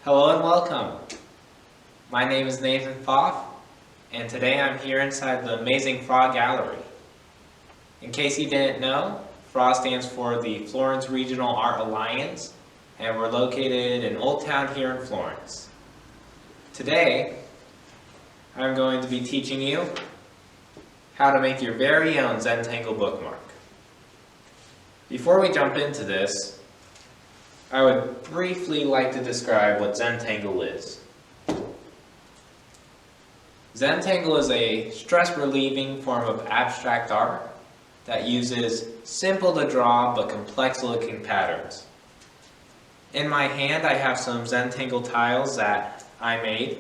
Hello and welcome. My name is Nathan Pfaff, and today I'm here inside the amazing Frog Gallery. In case you didn't know, FRA stands for the Florence Regional Art Alliance, and we're located in Old Town here in Florence. Today, I'm going to be teaching you how to make your very own Zentangle bookmark. Before we jump into this, I would briefly like to describe what Zentangle is. Zentangle is a stress-relieving form of abstract art that uses simple to draw but complex looking patterns. In my hand I have some Zentangle tiles that I made.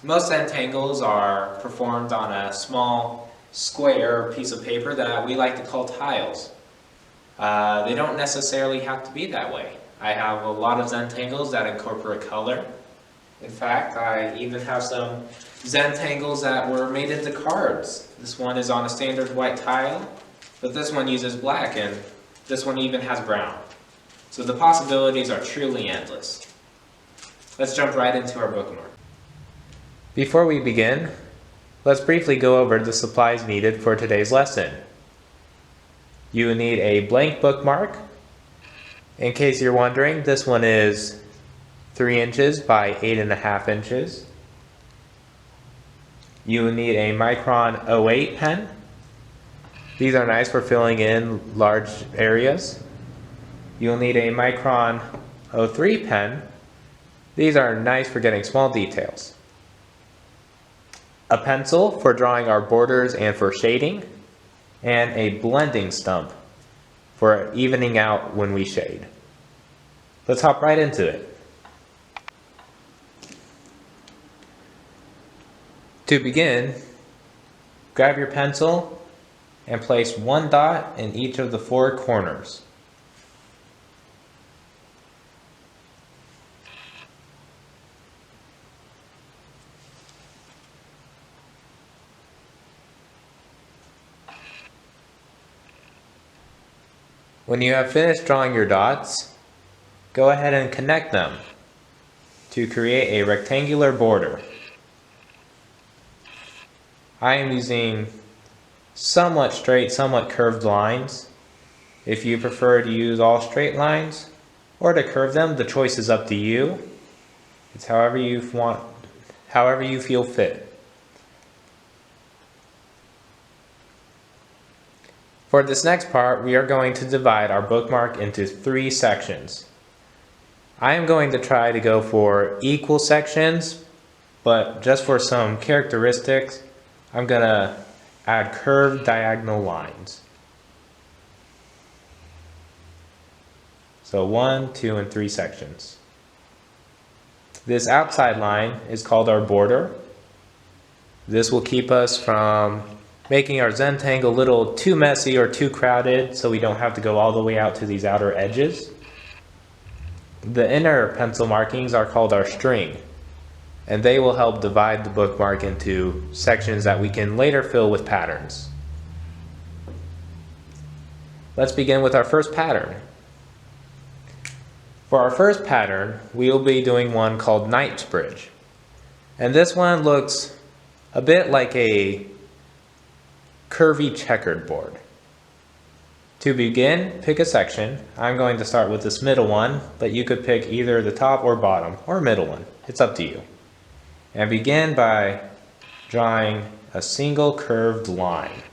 Most Zentangles are performed on a small square piece of paper that we like to call tiles. They don't necessarily have to be that way. I have a lot of Zentangles that incorporate color. In fact, I even have some Zentangles that were made into cards. This one is on a standard white tile, but this one uses black, and this one even has brown. So the possibilities are truly endless. Let's jump right into our bookmark. Before we begin, let's briefly go over the supplies needed for today's lesson. You will need a blank bookmark. In case you're wondering, this one is 3 inches by 8.5 inches. You will need a Micron 08 pen. These are nice for filling in large areas. You'll need a Micron 03 pen. These are nice for getting small details. A pencil for drawing our borders and for shading. And a blending stump for evening out when we shade. Let's hop right into it. To begin, grab your pencil and place one dot in each of the 4 corners. When you have finished drawing your dots, go ahead and connect them to create a rectangular border. I am using somewhat straight, somewhat curved lines. If you prefer to use all straight lines or to curve them, the choice is up to you. It's however you feel fit. For this next part, we are going to divide our bookmark into 3 sections. I am going to try to go for equal sections, but just for some characteristics, I'm going to add curved diagonal lines. So 1, 2, and 3 sections. This outside line is called our border. This will keep us from making our Zentangle a little too messy or too crowded, so we don't have to go all the way out to these outer edges. The inner pencil markings are called our string, and they will help divide the bookmark into sections that we can later fill with patterns. Let's begin with our first pattern. For our first pattern, we will be doing one called Knightsbridge. And this one looks a bit like a curvy checkered board. To begin, pick a section. I'm going to start with this middle one, but you could pick either the top or bottom or middle one. It's up to you. And begin by drawing a single curved line.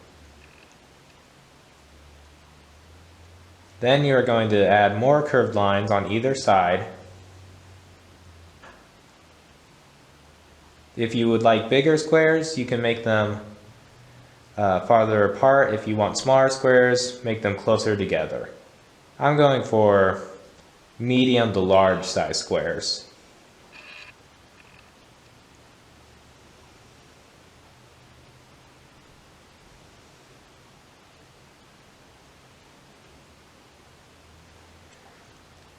Then you're going to add more curved lines on either side. If you would like bigger squares, you can make them farther apart. If you want smaller squares, make them closer together. I'm going for medium to large size squares.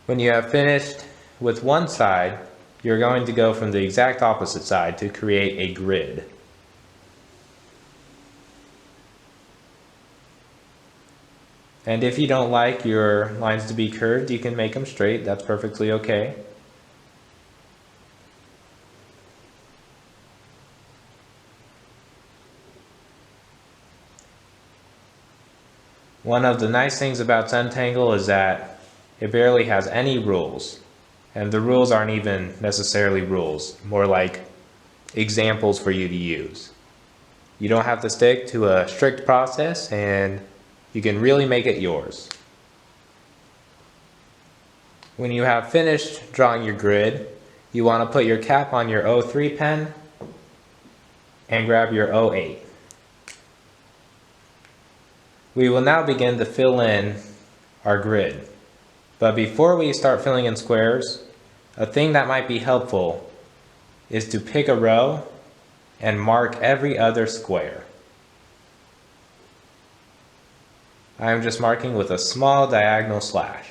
When you have finished with one side, you're going to go from the exact opposite side to create a grid. And if you don't like your lines to be curved, you can make them straight. That's perfectly okay. One of the nice things about Zentangle is that it barely has any rules. And the rules aren't even necessarily rules, more like examples for you to use. You don't have to stick to a strict process, and you can really make it yours. When you have finished drawing your grid, you want to put your cap on your 03 pen and grab your 08. We will now begin to fill in our grid. But before we start filling in squares, a thing that might be helpful is to pick a row and mark every other square. I am just marking with a small diagonal slash.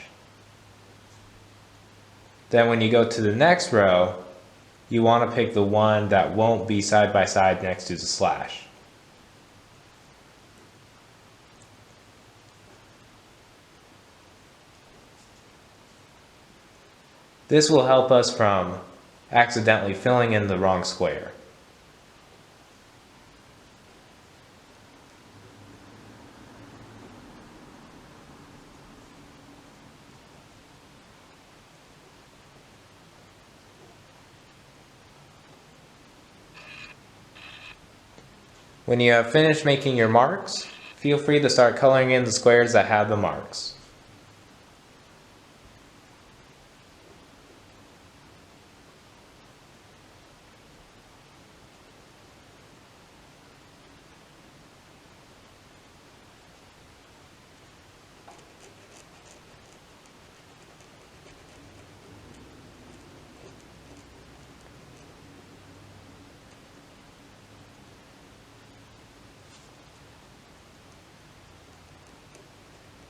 Then when you go to the next row, you want to pick the one that won't be side by side next to the slash. This will help us from accidentally filling in the wrong square. When you have finished making your marks, feel free to start coloring in the squares that have the marks.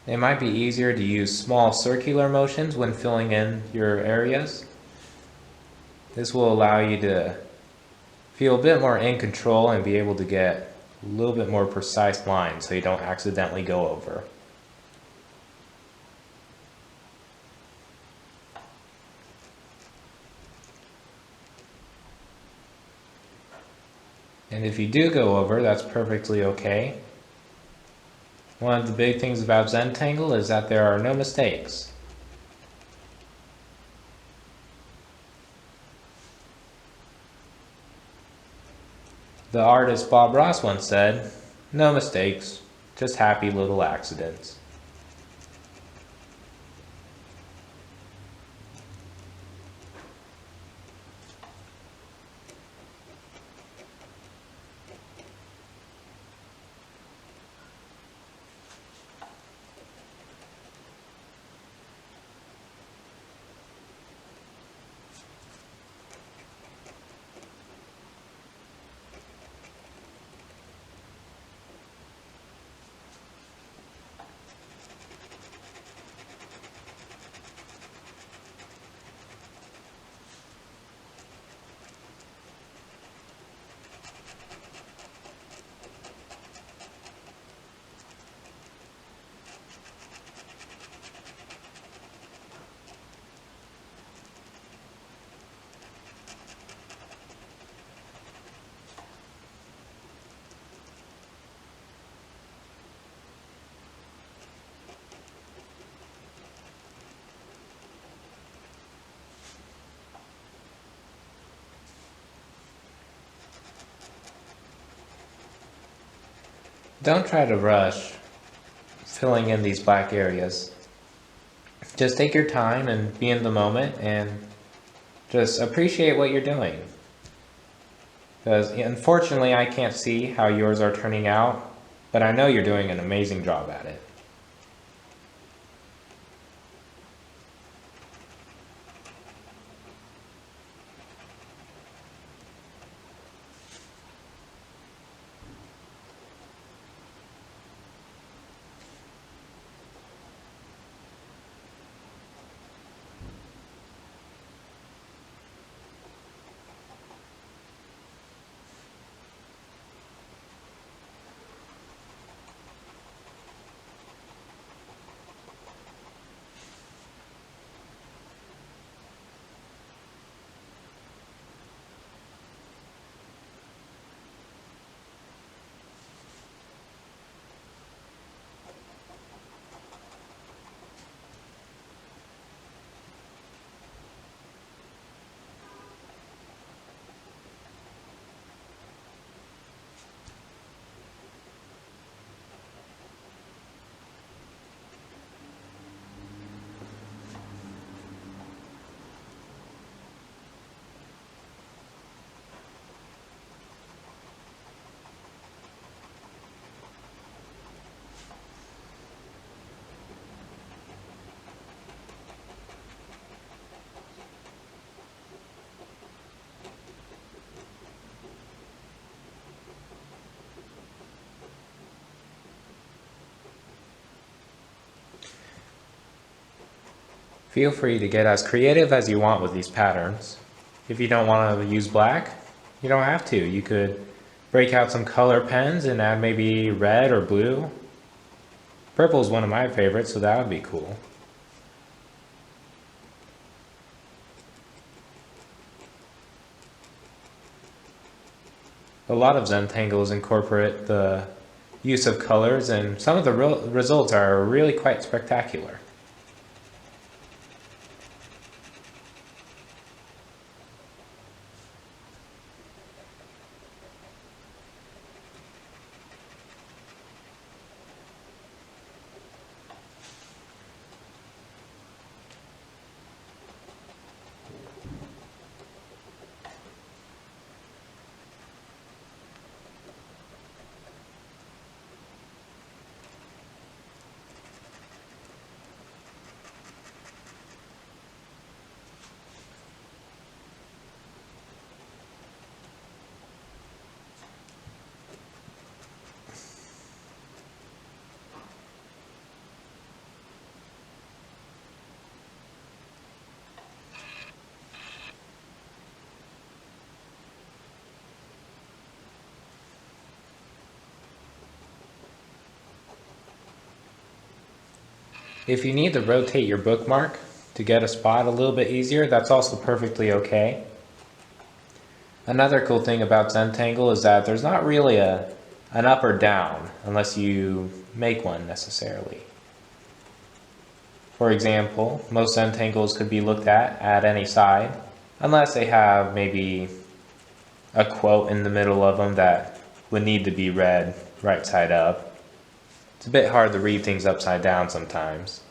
It might be easier to use small circular motions when filling in your areas. This will allow you to feel a bit more in control and be able to get a little bit more precise lines so you don't accidentally go over. And if you do go over, that's perfectly okay. One of the big things about Zentangle is that there are no mistakes. The artist Bob Ross once said, "No mistakes, just happy little accidents." Don't try to rush filling in these black areas. Just take your time and be in the moment and just appreciate what you're doing. Because unfortunately I can't see how yours are turning out, but I know you're doing an amazing job at it. Feel free to get as creative as you want with these patterns. If you don't want to use black, you don't have to. You could break out some color pens and add maybe red or blue. Purple is one of my favorites, so that would be cool. A lot of Zentangles incorporate the use of colors, and some of the results are really quite spectacular. If you need to rotate your bookmark to get a spot a little bit easier, that's also perfectly okay. Another cool thing about Zentangle is that there's not really an up or down unless you make one necessarily. For example, most Zentangles could be looked at any side, unless they have maybe a quote in the middle of them that would need to be read right side up. It's a bit hard to read things upside down sometimes.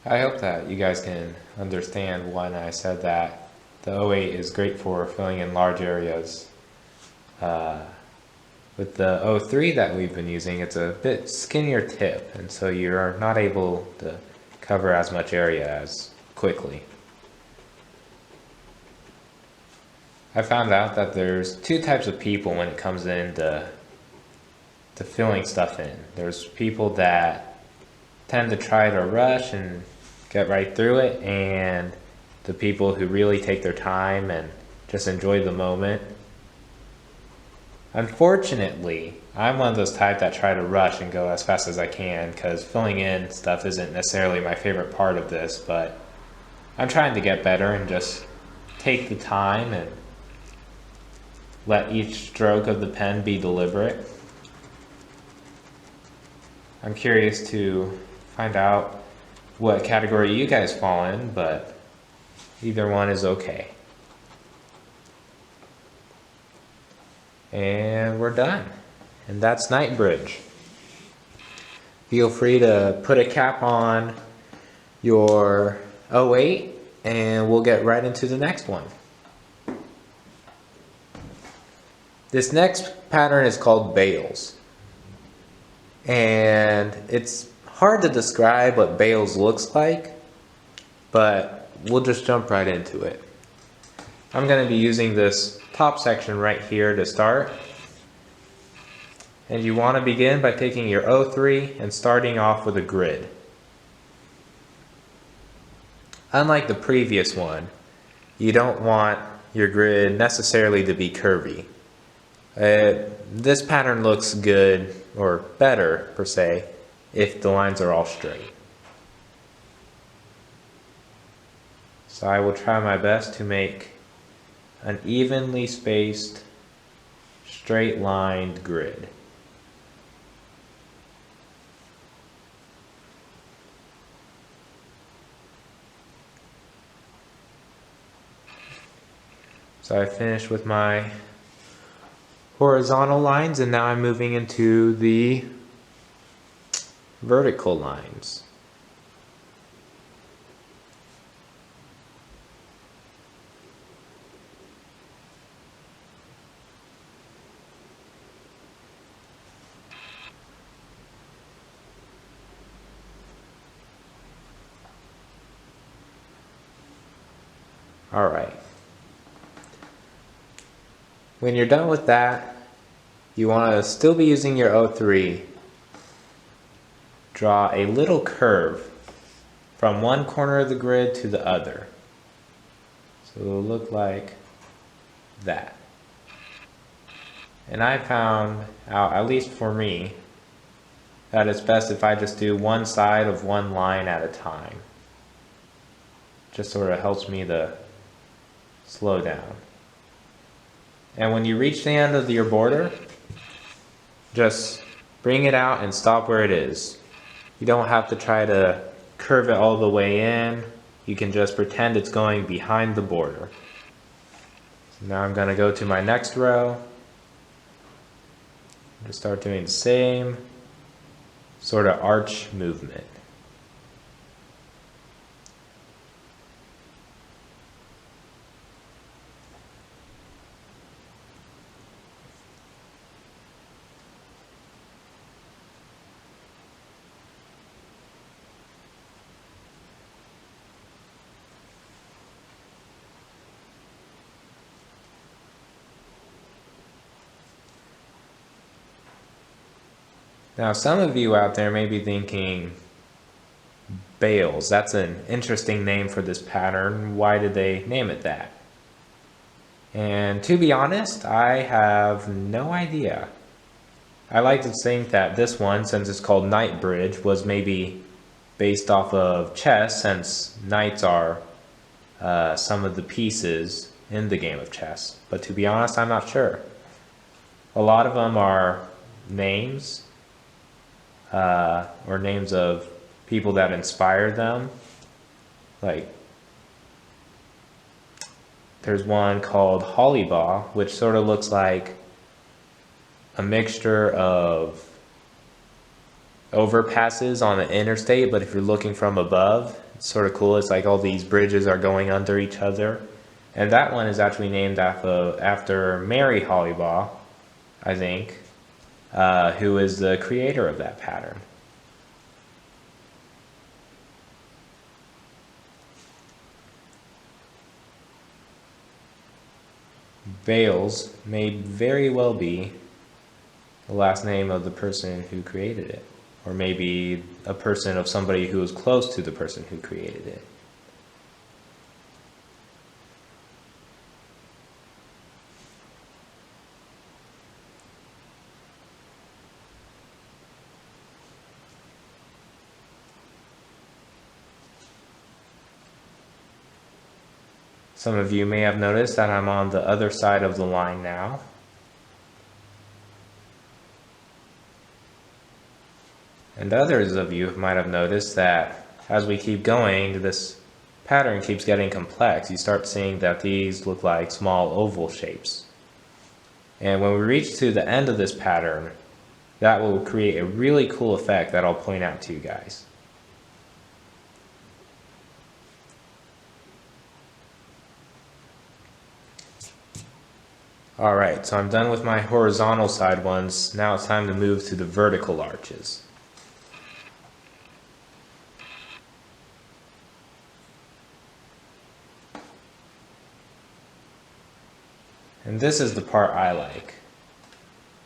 I hope that you guys can understand when I said that the O8 is great for filling in large areas. With the O3 that we've been using, it's a bit skinnier tip, and so you're not able to cover as much area as quickly. I found out that there's two types of people when it comes into filling stuff in. There's people that tend to try to rush and get right through it, and the people who really take their time and just enjoy the moment. Unfortunately, I'm one of those type that try to rush and go as fast as I can, because filling in stuff isn't necessarily my favorite part of this, but I'm trying to get better and just take the time and let each stroke of the pen be deliberate. I'm curious to find out what category you guys fall in, but either one is okay. And we're done. And that's Night Bridge. Feel free to put a cap on your 08 and we'll get right into the next one. This next pattern is called bales. And it's hard to describe what bales looks like, but we'll just jump right into it. I'm going to be using this top section right here to start. And you want to begin by taking your O3 and starting off with a grid. Unlike the previous one, you don't want your grid necessarily to be curvy. This pattern looks good, or better per se, if the lines are all straight. So I will try my best to make an evenly spaced, straight lined grid. So I finished with my horizontal lines, and now I'm moving into the vertical lines. All right. When you're done with that, you want to still be using your O3. Draw a little curve from one corner of the grid to the other. So it'll look like that. And I found out, at least for me, that it's best if I just do one side of one line at a time. Just sort of helps me to slow down. And when you reach the end of your border, just bring it out and stop where it is. You don't have to try to curve it all the way in. You can just pretend it's going behind the border. So now I'm going to go to my next row. Just start doing the same sort of arch movement. Now, some of you out there may be thinking, bales, that's an interesting name for this pattern. Why did they name it that? And to be honest, I have no idea. I like to think that this one, since it's called Night Bridge, was maybe based off of chess, since knights are some of the pieces in the game of chess. But to be honest, I'm not sure. A lot of them are names. Or names of people that inspired them. Like, there's one called Hollybaugh, which sort of looks like a mixture of overpasses on the interstate, but if you're looking from above, It's sort of cool. It's like all these bridges are going under each other. And that one is actually named after Mary Hollybaugh, I think, who is the creator of that pattern. Bales may very well be the last name of the person who created it, or maybe a person of somebody who was close to the person who created it. Some of you may have noticed that I'm on the other side of the line now. And others of you might have noticed that as we keep going, this pattern keeps getting complex. You start seeing that these look like small oval shapes. And when we reach to the end of this pattern, that will create a really cool effect that I'll point out to you guys. Alright, so I'm done with my horizontal side ones. Now it's time to move to the vertical arches. And this is the part I like,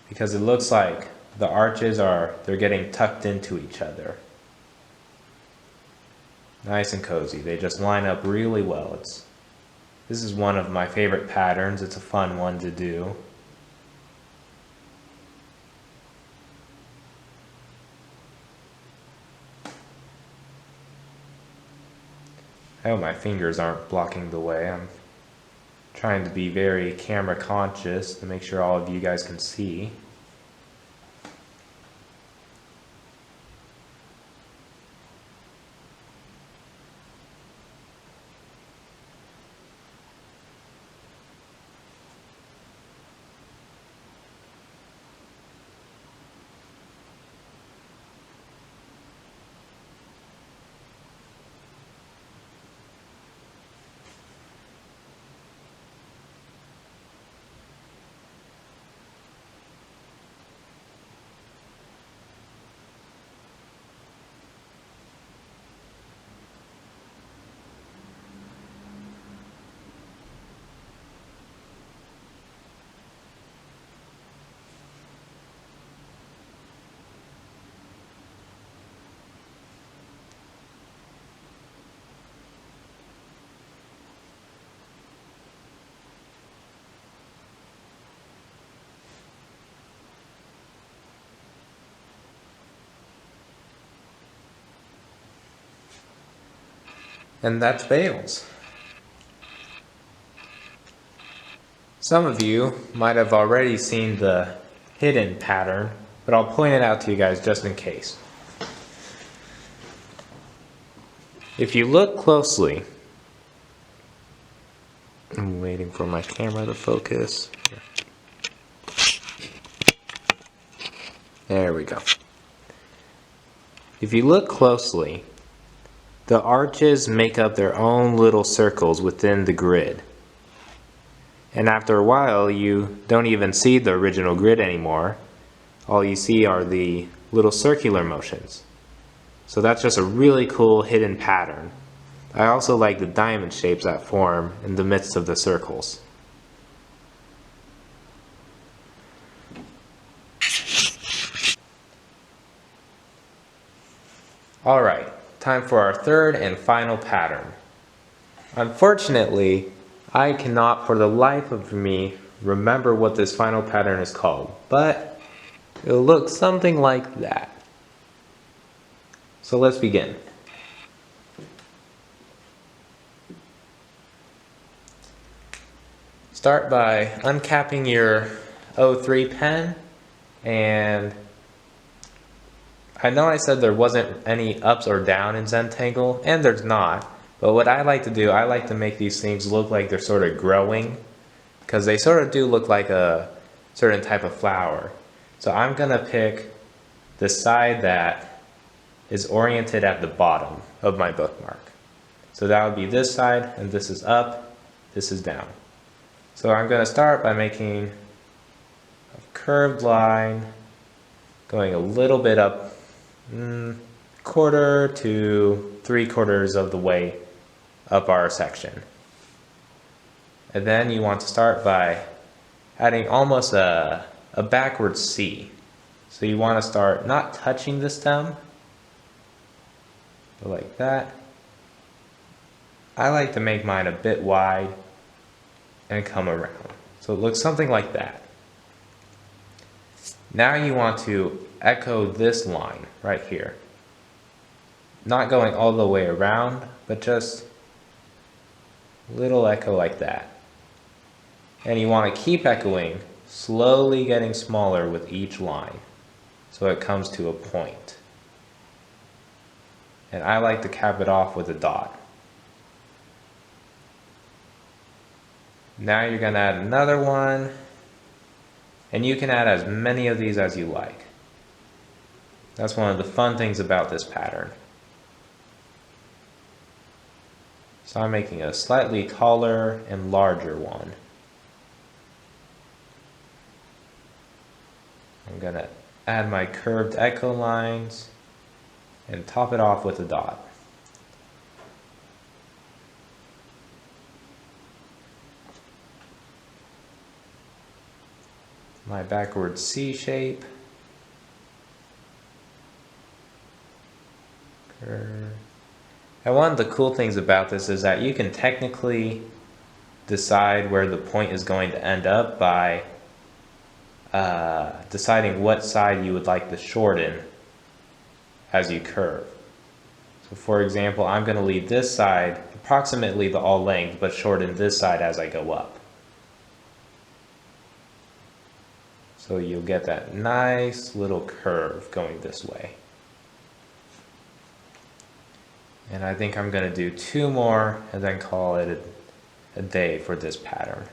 because it looks like the arches they're getting tucked into each other. Nice and cozy. They just line up really well. This is one of my favorite patterns. It's a fun one to do. I hope my fingers aren't blocking the way. I'm trying to be very camera conscious to make sure all of you guys can see. And that's Bales. Some of you might have already seen the hidden pattern, but I'll point it out to you guys just in case. If you look closely, I'm waiting for my camera to focus. There we go. If you look closely, the arches make up their own little circles within the grid. And after a while, you don't even see the original grid anymore. All you see are the little circular motions. So that's just a really cool hidden pattern. I also like the diamond shapes that form in the midst of the circles. Alright, time for our third and final pattern. Unfortunately, I cannot for the life of me remember what this final pattern is called, but it'll look something like that. So let's begin. Start by uncapping your 03 pen, and I know I said there wasn't any ups or down in Zentangle, and there's not, but what I like to do, I like to make these things look like they're sort of growing, because they sort of do look like a certain type of flower. So I'm going to pick the side that is oriented at the bottom of my bookmark. So that would be this side, and this is up, this is down. So I'm going to start by making a curved line going a little bit up, quarter to 3/4 of the way up our section. And then you want to start by adding almost a backward C. So you want to start not touching the stem, but like that. I like to make mine a bit wide and come around. So it looks something like that. Now you want to echo this line right here. Not going all the way around, but just a little echo like that. And you want to keep echoing, slowly getting smaller with each line, so it comes to a point. And I like to cap it off with a dot. Now you're going to add another one, and you can add as many of these as you like. That's one of the fun things about this pattern. So I'm making a slightly taller and larger one. I'm going to add my curved echo lines and top it off with a dot. My backward C shape. Curve. And one of the cool things about this is that you can technically decide where the point is going to end up by deciding what side you would like to shorten as you curve. So for example, I'm going to leave this side approximately the all length, but shorten this side as I go up. So you'll get that nice little curve going this way. And I think I'm going to do 2 more and then call it a day for this pattern.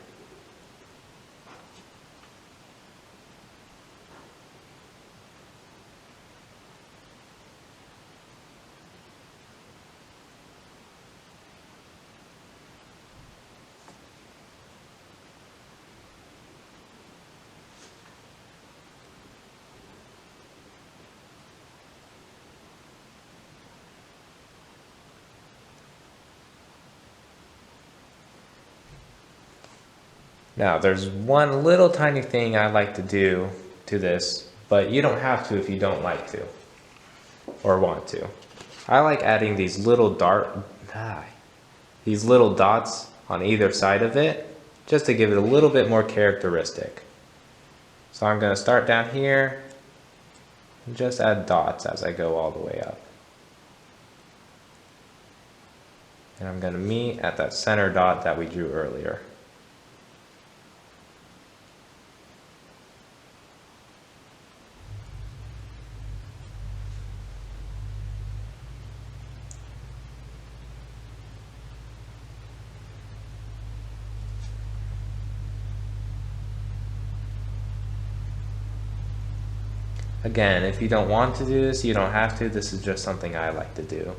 Now there's one little tiny thing I like to do to this, but you don't have to if you don't like to or want to. I like adding these little dots on either side of it just to give it a little bit more characteristic. So I'm going to start down here and just add dots as I go all the way up. And I'm going to meet at that center dot that we drew earlier. Again, if you don't want to do this, you don't have to. This is just something I like to do.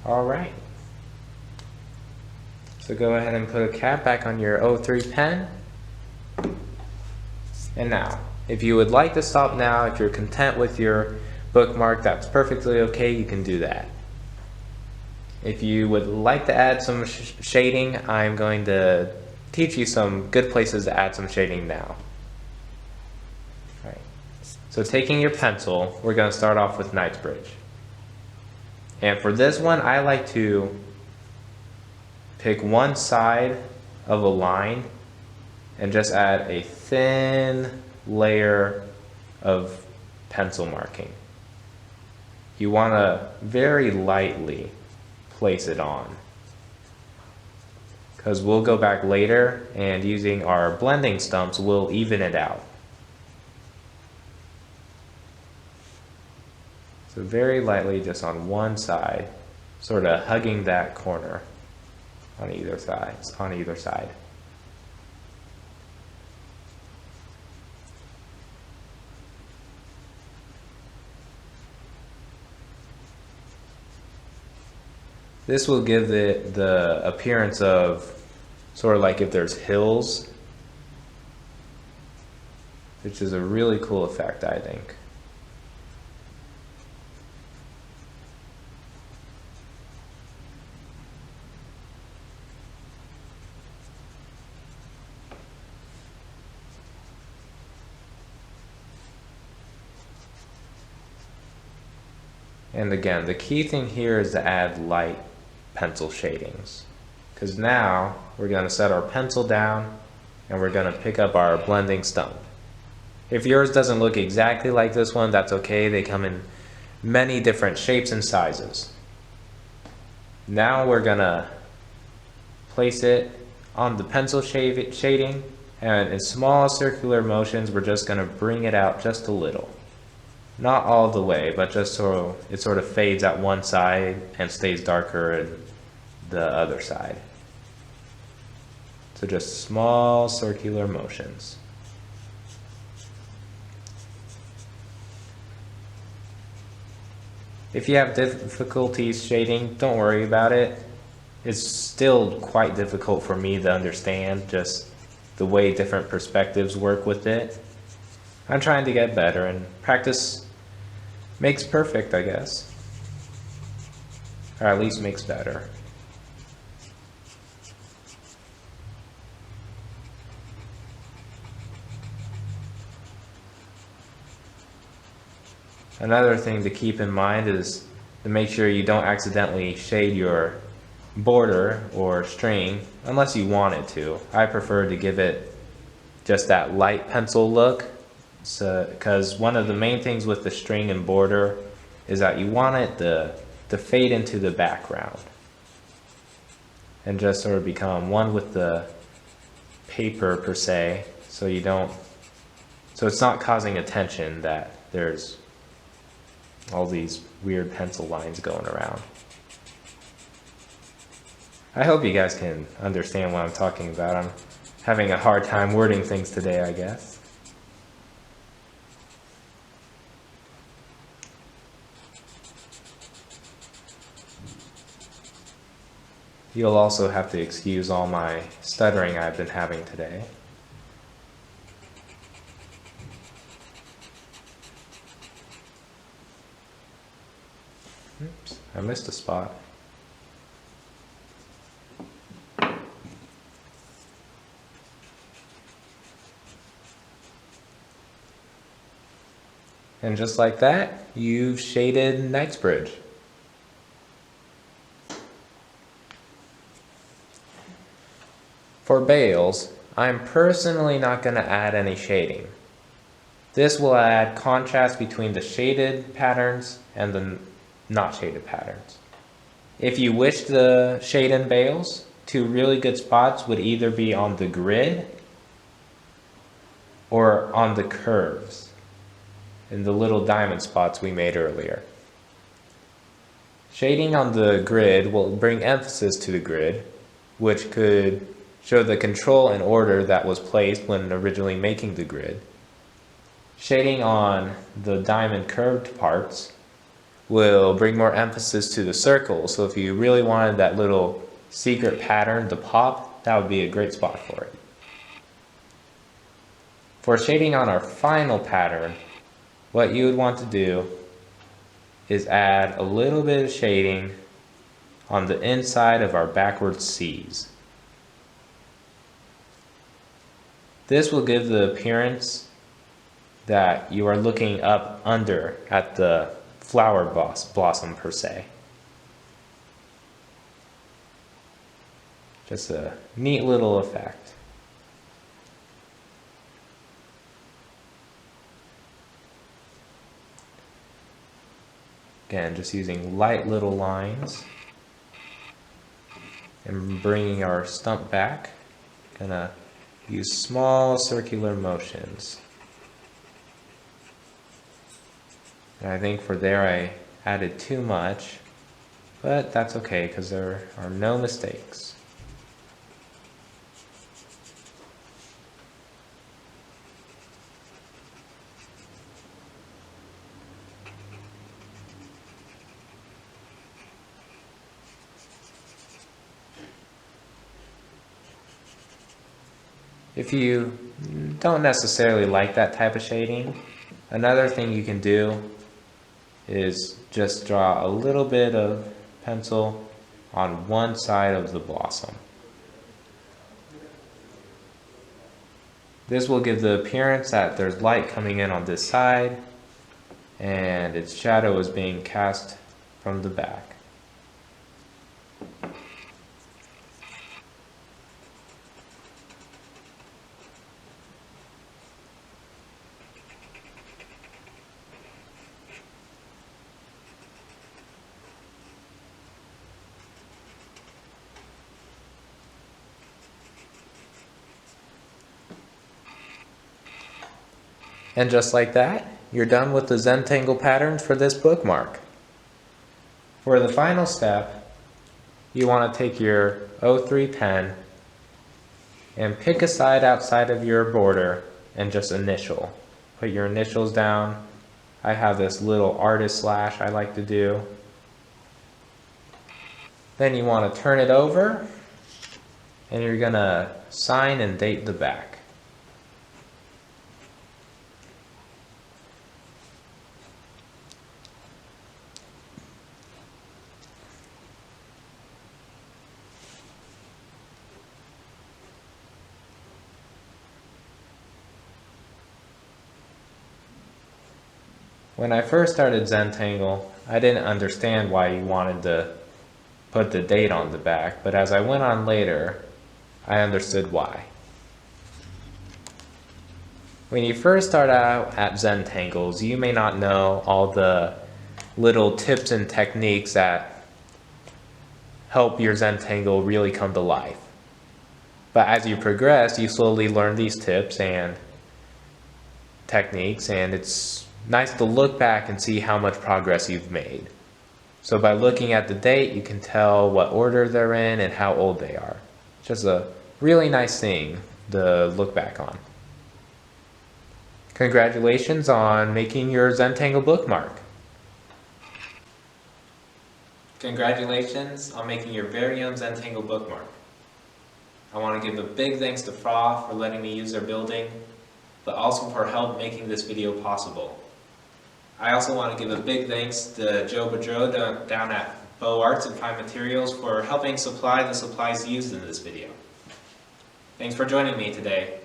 Alright, so go ahead and put a cap back on your 03 pen. And now, if you would like to stop now, if you're content with your bookmark, that's perfectly okay, you can do that. If you would like to add some shading, I'm going to teach you some good places to add some shading now. Right. So taking your pencil, we're going to start off with Knightsbridge. And for this one, I like to pick one side of a line and just add a thin layer of pencil marking. You want to very lightly place it on, because we'll go back later and using our blending stumps we'll even it out. So very lightly just on one side, sort of hugging that corner on either side. This will give the appearance of sort of like if there's hills, which is a really cool effect, I think. And again, the key thing here is to add light pencil shadings, because now we're going to set our pencil down and we're going to pick up our blending stump. If yours doesn't look exactly like this one, that's okay. They come in many different shapes and sizes. Now we're going to place it on the pencil shading, and in small circular motions we're just going to bring it out just a little. Not all the way, but just so it sort of fades at one side and stays darker in the other side. So just small circular motions. If you have difficulties shading, don't worry about it. It's still quite difficult for me to understand just the way different perspectives work with it. I'm trying to get better, and practice makes perfect, I guess. Or at least makes better. Another thing to keep in mind is to make sure you don't accidentally shade your border or string unless you want it to. I prefer to give it just that light pencil look, because one of the main things with the string and border is that you want it to fade into the background and just sort of become one with the paper per se, so it's not causing attention that there's all these weird pencil lines going around. I hope you guys can understand what I'm talking about. I'm having a hard time wording things today, I guess. You'll also have to excuse all my stuttering I've been having today. Oops, I missed a spot. And just like that, you've shaded Knightsbridge. For Bales, I'm personally not going to add any shading. This will add contrast between the shaded patterns and the not shaded patterns. If you wish to shade in Bales, two really good spots would either be on the grid or on the curves, in the little diamond spots we made earlier. Shading on the grid will bring emphasis to the grid, which could show the control and order that was placed when originally making the grid. Shading on the diamond curved parts will bring more emphasis to the circle, so if you really wanted that little secret pattern to pop, that would be a great spot for it. For shading on our final pattern, what you would want to do is add a little bit of shading on the inside of our backward C's. This will give the appearance that you are looking up under at the flower blossom per se. Just a neat little effect. Again, just using light little lines and bringing our stump back. Gonna use small circular motions. And I think for there I added too much, but that's okay because there are no mistakes. If you don't necessarily like that type of shading, another thing you can do is just draw a little bit of pencil on one side of the blossom. This will give the appearance that there's light coming in on this side and its shadow is being cast from the back. And just like that, you're done with the Zentangle patterns for this bookmark. For the final step, you want to take your 03 pen and pick a side outside of your border and just initial. Put your initials down. I have this little artist slash I like to do. Then you want to turn it over and you're going to sign and date the back. When I first started Zentangle, I didn't understand why you wanted to put the date on the back, but as I went on later, I understood why. When you first start out at Zentangles, you may not know all the little tips and techniques that help your Zentangle really come to life. But as you progress, you slowly learn these tips and techniques, and it's nice to look back and see how much progress you've made. So by looking at the date, you can tell what order they're in and how old they are. It's just a really nice thing to look back on. Congratulations on making your Zentangle bookmark. Congratulations on making your very own Zentangle bookmark. I want to give a big thanks to Pfaff for letting me use their building, but also for help making this video possible. I also want to give a big thanks to Joe Boudreau down at Bow Arts and Fine Materials for helping supply the supplies used in this video. Thanks for joining me today.